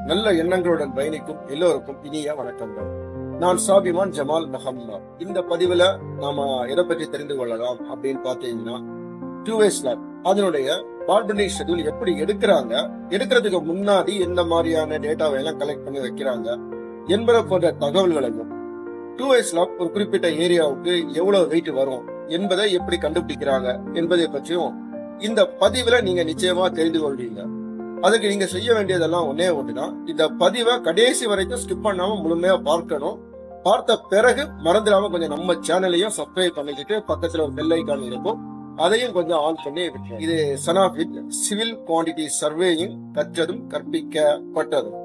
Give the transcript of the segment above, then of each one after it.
நல்ல எண்ணங்களுடன் பயணிக்கும் எல்லோருக்கும் இனிய வணக்கங்கள். நான் சாபிமான் ஜமால் முஹம்மத். இந்த பதிவுல நாம எதை பற்றி தெரிந்து கொள்ளலாம் அப்படின்னு பாத்தீங்கன்னா, 2-way slab அதனுடைய பார்டனிங் ஷெட்யூல் எப்படி எடுக்கிறாங்க, எடுக்கிறதுக்கு முன்னாடி எந்த மாதிரியான டேட்டாவை எல்லாம் கலெக்ட் பண்ணி வைக்கிறாங்க என்பதை போன்ற தகவல்களையும், 2-way slab ஒரு குறிப்பிட்ட ஏரியாவுக்கு எவ்வளவு வெயிட் வரும் என்பதை எப்படி கண்டுபிடிக்கிறாங்க என்பதை பற்றியும் இந்த பதிவுல நீங்க நிச்சயமா தெரிந்து கொள்வீங்க. அதுக்கு நீங்க செய்ய வேண்டியதெல்லாம் ஒன்னே ஒண்ணுதான், இந்த பதிவை கடைசி வரைக்கும் ஸ்கிப் பண்ணாம முழுமையா பார்க்கணும். பார்த்த பிறகு மறந்துடாம கொஞ்சம் நம்ம சேனலையும் சப்ஸ்கிரைப் பண்ணிக்கிட்டு பக்கத்துல ஒரு பெல் ஐகான் இருக்கும், அதையும் கொஞ்சம் ஆன் பண்ணி விட்டுருங்க. இது சனாஃபிட் சிவில் குவான்டிட்டி சர்வேயிங் கற்றதும் கற்பிக்கப்பட்டதும்.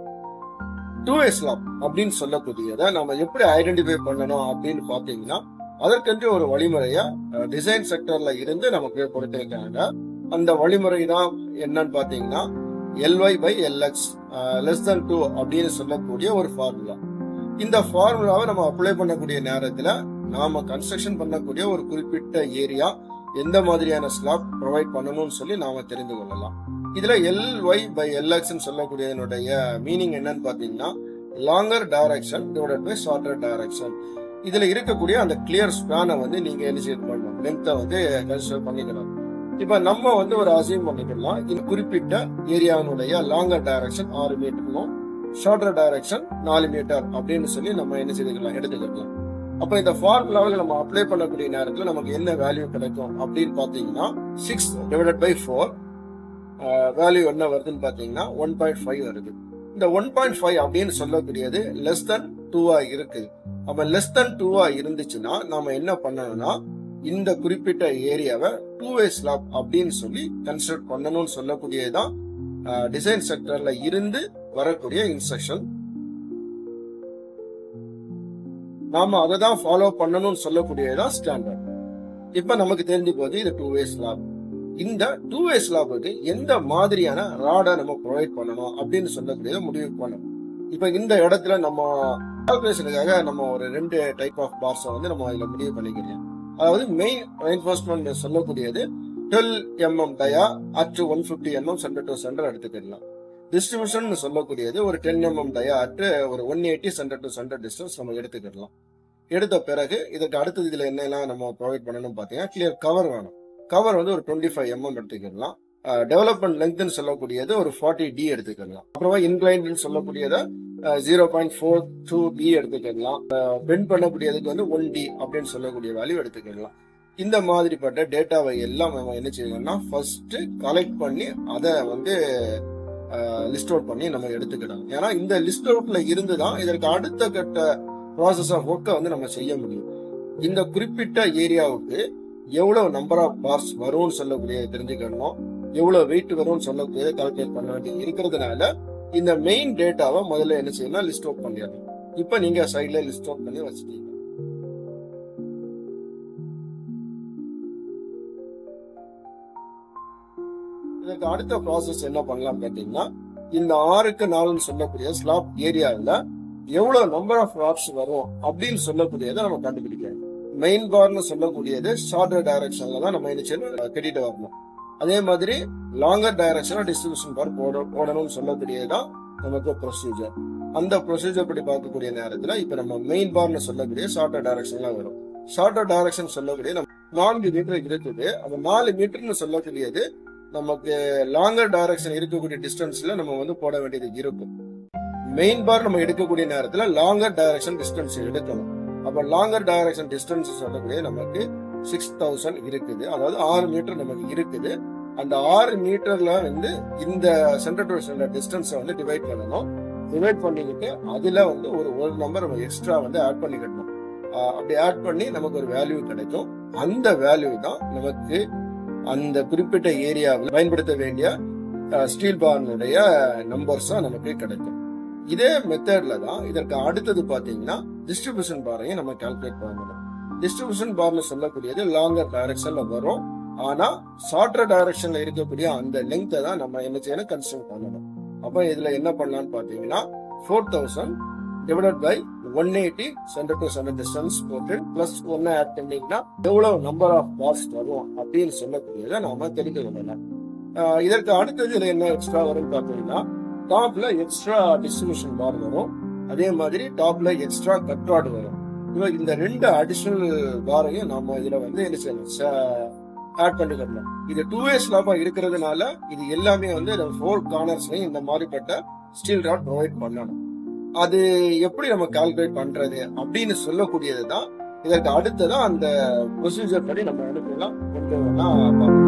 2-way slab அப்படின்னு சொல்லக்கூடியதை நம்ம எப்படி ஐடென்டிஃபை பண்ணணும் அப்படின்னு பாத்தீங்கன்னா, அதற்கென்று ஒரு வழிமுறைய டிசைன் செக்டர்ல இருந்து நமக்கு கொடுத்திருக்காங்க. அந்த வழிமுறை தான் என்னன்னு பாத்தீங்கன்னா, LY/LX <2 அப்படின்னு சொல்லக்கூடிய ஒரு ஃபார்முலா. இந்த ஃபார்முலாவை நம்ம அப்ளை பண்ணக்கூடிய நேரத்துல நாம கன்ஸ்ட்ரக்ஷன் பண்ணக்கூடிய ஒரு குறிப்பிட்ட ஏரியா எந்த மாதிரியான ஸ்லாப் ப்ரொவைட் பண்ணணும்னு சொல்லி நாம தெரிந்து கொள்ளலாம். இதுல LY/LX சொல்லக்கூடியதனுடைய மீனிங் என்னன்னு பாத்தீங்கன்னா, longer direction divided by shorter direction. இதுல இருக்கக்கூடிய அந்த கிளியர் ஸ்பேனை வந்து நீங்க என்ன பண்ணணும், லென்த்தை வந்து கன்சிடர் பண்ணிக்கலாம். இப்ப நம்ம வந்து ஒரு அசியூம் பண்ணிக்கலாம், இந்த குறிப்பிட்ட ஏரியாவுடைய லாங்கர் டைரக்ஷன் 6 மீட்டரும் ஷார்ட்டர் டைரக்ஷன் 4 மீட்டர் அப்படின்னு சொல்லி நம்ம என்ன செய்துக்கலாம், எடுத்துக்கலாம். அப்ப இந்த ஃபார்முலாவை நம்ம அப்ளை பண்ணக்கூடிய நேரத்துல நமக்கு என்ன வேல்யூ கிடைக்கும் அப்படின்னு பாத்தீங்கன்னா, 6 டிவைடட் பை 4 வேல்யூ என்ன வருதுன்னு பாத்தீங்கன்னா 1.5 வருது. இந்த 1.5 அப்படின்னு சொல்லக்கூடியது லெஸ் தென் 2 இருக்கு. அப்ப லெஸ் தென் 2 இருந்துச்சுன்னா நாம என்ன பண்ணணும்னா, இந்த குறிப்பிட்ட ஏரியாவை 2-way slab அப்படின்னு சொல்லி கன்சிடர் பண்ணணும்னு சொல்லக்கூடியதுதான் டிசைன் செக்டர்ல இருந்து வரக்கூடிய இன்ஸ்ட்ரக்ஷன். நாம அதை தான் ஃபாலோ பண்ணணும்னு சொல்லக்கூடியதுதான் ஸ்டாண்டர்ட். இப்ப நமக்கு தெரிஞ்சு போது இது 2-way slab. இந்த 2-way slabக்கு எந்த மாதிரியான ராடை நம்ம ப்ரொவைட் பண்ணணும் அப்படின்னு சொல்லக்கூடியதை முடிவு பண்ணணும். இப்ப இந்த இடத்துல நம்ம கால்குலேஷனுக்காக நம்ம ஒரு 2 டைப் ஆஃப் பார்ஸை வந்து நம்ம இதுல முடிவு பண்ணிக்கிறோம். அதாவது மெயின் ரெயின்ஃபோர்ஸ்மெண்ட் சொல்லக்கூடியது 12 mm dia at 150 mm centre to centre எடுத்துக்கலாம். டிஸ்ட்ரிபியூஷன் சொல்லக்கூடியது ஒரு 10 mm டயா அட் ஒரு 180 சென்டர் டு சென்டர் டிஸ்டன்ஸ் நம்ம எடுத்துக்கலாம். எடுத்த பிறகு இதற்கு அடுத்தது இதுல என்னெல்லாம் நம்ம ப்ரொவைட் பண்ணணும் பாத்தீங்கன்னா, கிளியர் கவர் வேணும். கவர் வந்து ஒரு 25 mm எடுத்துக்கலாம். டெவலப்மெண்ட் லெங்க்னு சொல்லக்கூடியது ஒரு 40D எடுத்துக்கலாம். அப்புறமா இன்க்ளைன் சொல்லக்கூடியதை 0.42B எடுத்துக்கலாம். பெண்ட் பண்ணக்கூடியதுக்கு வந்து 1D அப்படின்னு சொல்லக்கூடிய வேல்யூ எடுத்துக்கலாம். இந்த மாதிரிப்பட்ட டேட்டாவை எல்லாம் நம்ம என்ன செய்யணும்னா, ஃபர்ஸ்ட் கலெக்ட் பண்ணி அதை வந்து லிஸ்ட் அவுட் பண்ணி நம்ம எடுத்துக்கிடணும். ஏன்னா இந்த லிஸ்ட் அவுட்ல இருந்துதான் இதற்கு அடுத்த கட்ட ப்ராசஸ் ஆஃப் ஒர்க்கை வந்து நம்ம செய்ய முடியும். இந்த குறிப்பிட்ட ஏரியாவுக்கு எவ்வளவு நம்பர் ஆஃப் பார்ஸ் வரும்னு சொல்லக்கூடிய தெரிஞ்சுக்கணும், எவ்வளவு வெயிட் வரும்னு சொல்லக்கூடியதை கால்குலேட் பண்ண வேண்டியது இருக்கிறதுனால இந்த மெயின் டேட்டாவை முதல்ல என்ன செய்யணும், லிஸ்ட் அவுட் பண்ணிடணும். இப்ப நீங்க சைட்ல லிஸ்ட் அவுட் பண்ணி வச்சுட்டீங்க. இதுக்கு அடுத்த ப்ராசஸ் என்ன பண்ணலாம் கேட்டீங்கன்னா, இந்த 6க்கு 4 சொல்லக்கூடிய ஸ்லாப் ஏரியாவில் எவ்வளவு நம்பர் ஆஃப் ராட்ஸ் வரும் அப்படின்னு சொல்லக்கூடியதை நம்ம கண்டுபிடிக்கணும். மெயின் பார்னு சொல்லக்கூடியது ஷார்ட்டர் டைரக்ஷன்ல தான் நம்ம என்ன செய்யணும், கட்டிட்டு வரணும். அதே மாதிரி லாங்கர் டைரக்ஷனா டிஸ்ட்ரிபியூஷன் பார் போடணும்னு சொல்லக்கூடியதுதான் நமக்கு ப்ரொசீஜர். அந்த ப்ரொசீஜர் படி பார்க்கக்கூடிய நேரத்துல இப்ப நம்ம மெயின் பார்னு சொல்லக்கூடிய ஷார்ட்டர் டைரக்ஷன்ல வரும். ஷார்ட்டர் டைரக்ஷன் சொல்லக்கூடிய நம்ம 4 மீட்டர் இருக்குது. அந்த 4 மீட்டர்னு சொல்லக்கூடியது நமக்கு லாங்கர் டைரக்ஷன் இருக்கக்கூடிய டிஸ்டன்ஸ்ல நம்ம வந்து போட வேண்டியது இருக்கும். மெயின் பார் நம்ம எடுக்கக்கூடிய நேரத்துல லாங்கர் டைரக்ஷன் டிஸ்டன்ஸ் எடுக்கணும். அப்ப லாங்கர் டைரக்ஷன் டிஸ்டன்ஸ் சொல்லக்கூடிய நமக்கு 6000 இருக்குது. அதாவது 6 மீட்டர் நமக்கு இருக்குது. அந்த 6 மீட்டர்ல வந்து இந்த சென்டர் டு சென்டர் டிஸ்டன்ஸ் வந்து டிவைட் பண்ணணும். டிவைட் பண்ணிக்கிட்டு அதுல வந்து ஒரு நம்பர் நம்ம எக்ஸ்ட்ரா வந்து ஆட் பண்ணிக்கணும். அப்படி ஆட் பண்ணி நமக்கு ஒரு வேல்யூ கிடைக்கும். அந்த வேல்யூ தான் நமக்கு அந்த குறிப்பிட்ட ஏரியாவில் பயன்படுத்த வேண்டிய ஸ்டீல் பார்னுடைய நம்பர்ஸா நமக்கு கிடைக்கும். இதே மெத்தட்ல தான் இதற்கு அடுத்தது பாத்தீங்கன்னா டிஸ்ட்ரிபியூஷன் பாரையும் நம்ம கால்குலேட் பண்ணணும். டிஸ்ட்ரிபியூஷன் பார்னு சொல்லக்கூடியது லாங்கர் டைரக்ஷன்ல வரும். ஆனா ஷார்ட்டர் டைரக்ஷன்ல இருக்கக்கூடிய அந்த லெங்த்தை தான் நம்ம என்ன செய்யணும், கன்சிடர் பண்ணணும். அப்ப இதுல என்ன பண்ணலாம்னு பாத்தீங்கன்னா, 4000 divided by 180 centre to centre distance போட்டு பிளஸ் 1 ஆட் பண்ணீங்கன்னா எவ்வளவு நம்பர் ஆஃப் பார்ஸ் வரும் அப்படின்னு சொல்லக்கூடியதை நாம தெரிந்து கொள்ளலாம். இதற்கு அடுத்தது இதுல என்ன எக்ஸ்ட்ரா வரும்னு பாத்தீங்கன்னா, டாப்ல எக்ஸ்ட்ரா டிஸ்ட்ரிபியூஷன் பார் வரும், அதே மாதிரி டாப்ல எக்ஸ்ட்ரா கட் ராட் வரும். இந்த ரெண்டு அடிஷனல் பாரையும் நம்ம இதுல வந்து என்ன செய்யணும், ஆட் பண்ணிக்கலாம். இது 2-way ஸ்லாபா இருக்கிறதுனால இது எல்லாமே வந்து 4 கார்னர்ஸ்லயும் இந்த மாதிரிப்பட்ட ஸ்டீல் ராட் ப்ரொவைட் பண்ணணும். அது எப்படி நம்ம கால்குலேட் பண்றது அப்படின்னு சொல்லக்கூடியது தான் இதற்கு அடுத்ததான் அந்த ப்ரொசீஜர் படி நம்ம எடுக்கலாம் கொஞ்சம் பார்க்கணும்.